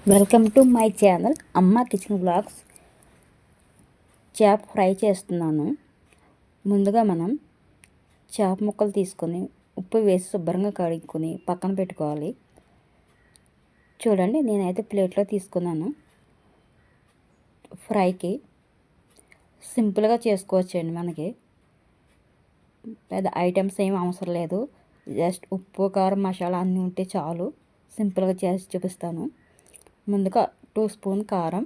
Welcome to my channel అమ్మ kitchen blogs. చేప fry చేస్తున్నాను. ముందుగా మనం చేప ముక్కలు తీసుకొని ఉప్పు వేసి శుభ్రంగా కడుక్కొని పక్కన పెట్టుకోవాలి. చూడండి, నేనైతే ప్లేట్లో తీసుకున్నాను. ఫ్రైకి సింపుల్గా చేసుకోవచ్చండి. మనకి పెద్ద ఐటమ్స్ ఏమి అవసరం లేదు. జస్ట్ ఉప్పు, కారం, మసాలా అన్నీ ఉంటే చాలు. సింపుల్గా చేసి చూపిస్తాను. ముందుగా 2 స్పూన్ కారం,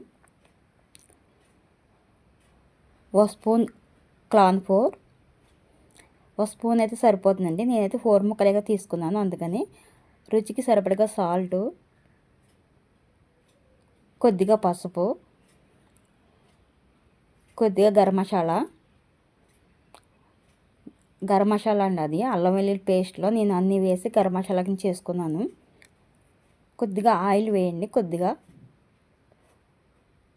1 స్పూన్ కార్న్ ఫ్లోర్, 1 స్పూన్ అయితే సరిపోతుందండి. నేనైతే 4 ముక్కలుగా తీసుకున్నాను, అందుకని రుచికి సరిపడగా సాల్టు, కొద్దిగా పసుపు, కొద్దిగా గరం మసాలా అండి. అది అల్లం వెల్లుల్లి పేస్ట్లో నేను అన్నీ వేసి గరం మసాలా కింద చేసుకున్నాను. కొద్దిగా ఆయిల్ వేయండి.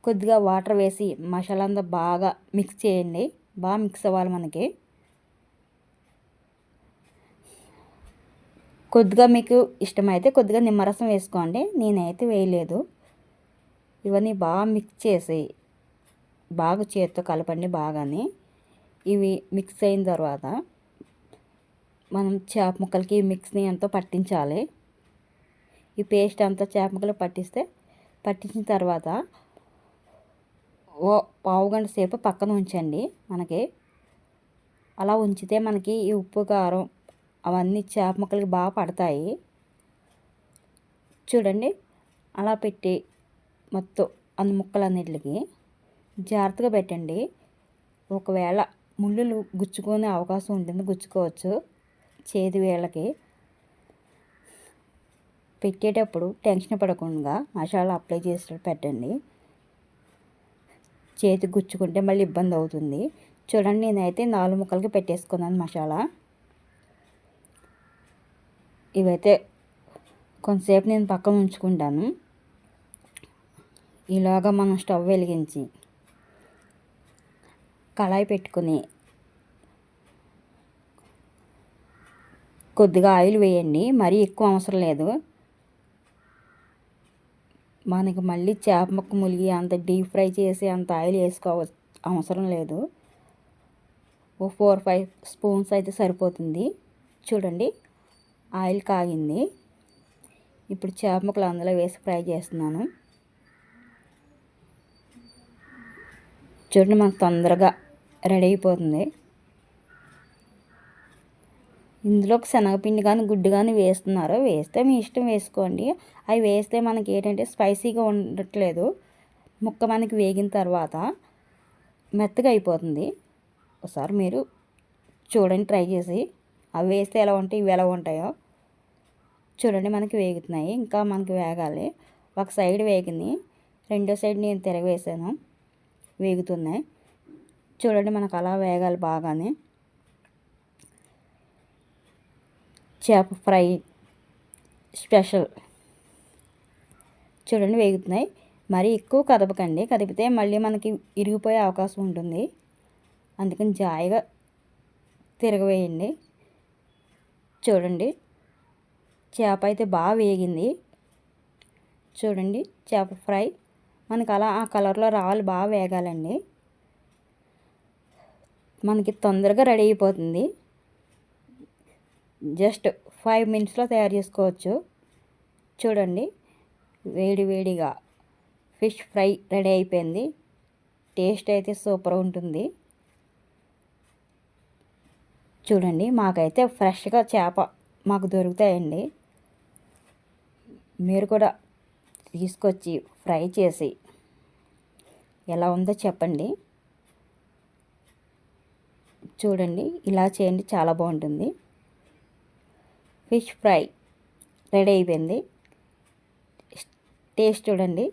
కొద్దిగా వాటర్ వేసి మసాలా అంతా బాగా మిక్స్ చేయండి. బాగా మిక్స్ అవ్వాలి మనకి. కొద్దిగా మీకు ఇష్టమైతే కొద్దిగా నిమ్మరసం వేసుకోండి. నేనైతే వేయలేదు. ఇవన్నీ బాగా మిక్స్ చేసి బాగా చేతితో కలపండి బాగానే. ఇవి మిక్స్ అయిన తర్వాత మనం చేప ముక్కలకి మిక్స్ని అంతా పట్టించాలి. ఈ పేస్ట్ అంతా చేప ముక్కలకు పట్టించిన తర్వాత పావు గంట సేపు పక్కన ఉంచండి. మనకి అలా ఉంచితే మనకి ఈ ఉప్పు, కారం అవన్నీ చేప ముక్కలకి బాగా పడతాయి. చూడండి, అలా పెట్టి మొత్తం అన్ని ముక్కలన్నిటికి జాగ్రత్తగా పెట్టండి. ఒకవేళ ముళ్ళులు గుచ్చుకునే అవకాశం ఉంటుంది, గుచ్చుకోవచ్చు. చేతి వేళ్ళకి పెట్టేటప్పుడు టెన్షన్ పడకుండా మసాలా అప్లై చేసి పెట్టండి. చేతికి గుచ్చుకుంటే మళ్ళీ ఇబ్బంది అవుతుంది. చూడండి, నేనైతే 4 ముక్కలకి పెట్టేసుకున్నాను మసాలా. ఇవైతే కొంతసేపు నేను పక్కన ఉంచుకుంటాను. ఇలాగా మనం స్టవ్ వెలిగించి కళాయి పెట్టుకుని కొద్దిగా ఆయిల్ వేయండి. మరీ ఎక్కువ అవసరం లేదు. మనకి మళ్ళీ చేప ముక్క ములిగి అంత డీప్ ఫ్రై చేసి అంత ఆయిల్ అవసరం లేదు. ఓ 4-5 స్పూన్స్ అయితే సరిపోతుంది. చూడండి, ఆయిల్ కాగింది. ఇప్పుడు చేప ముక్కలు అందులో వేసి ఫ్రై చేస్తున్నాను. చూడండి, మనకు తొందరగా రెడీ అయిపోతుంది. ఇందులోకి శనగపిండి కానీ గుడ్డు కానీ వేస్తున్నారు. వేస్తే మీ ఇష్టం, వేసుకోండి. అవి వేస్తే మనకి ఏంటంటే స్పైసీగా ఉండట్లేదు. ముక్క మనకి వేగిన తర్వాత మెత్తగా అయిపోతుంది. ఒకసారి మీరు చూడండి, ట్రై చేసి. అవి వేస్తే ఎలా ఉంటాయి, ఇవి ఎలా ఉంటాయో చూడండి. మనకి వేగుతున్నాయి, ఇంకా మనకి వేగాలి. ఒక సైడ్ వేగింది, రెండో సైడ్ నేను తిరగవేసాను. వేగుతున్నాయి. చూడండి, మనకు అలా వేగాలి బాగానే. చేప ఫ్రై స్పెషల్. చూడండి, వేగుతున్నాయి. మరీ ఎక్కువ కదపకండి, కదిపితే మళ్ళీ మనకి ఇరిగిపోయే అవకాశం ఉంటుంది. అందుకని జాయిగా తిరగవేయండి. చూడండి, చేప అయితే బాగా వేగింది. చూడండి, చేప ఫ్రై మనకి అలా ఆ కలర్లో రావాలి, బాగా వేగాలండి. మనకి తొందరగా రెడీ అయిపోతుంది. జస్ట్ 5 మినిట్స్లో తయారు చేసుకోవచ్చు. చూడండి, వేడిగా ఫిష్ ఫ్రై రెడీ అయిపోయింది. టేస్ట్ అయితే సూపర్ ఉంటుంది. చూడండి, మాకైతే ఫ్రెష్గా చేప మాకు దొరుకుతాయండి. మీరు కూడా తీసుకొచ్చి ఫ్రై చేసి ఎలా ఉందో చెప్పండి. చూడండి, ఇలా చేయండి, చాలా బాగుంటుంది. ఫిష్ ఫ్రై రెడీ అయిపోయింది. టేస్ట్ చూడండి.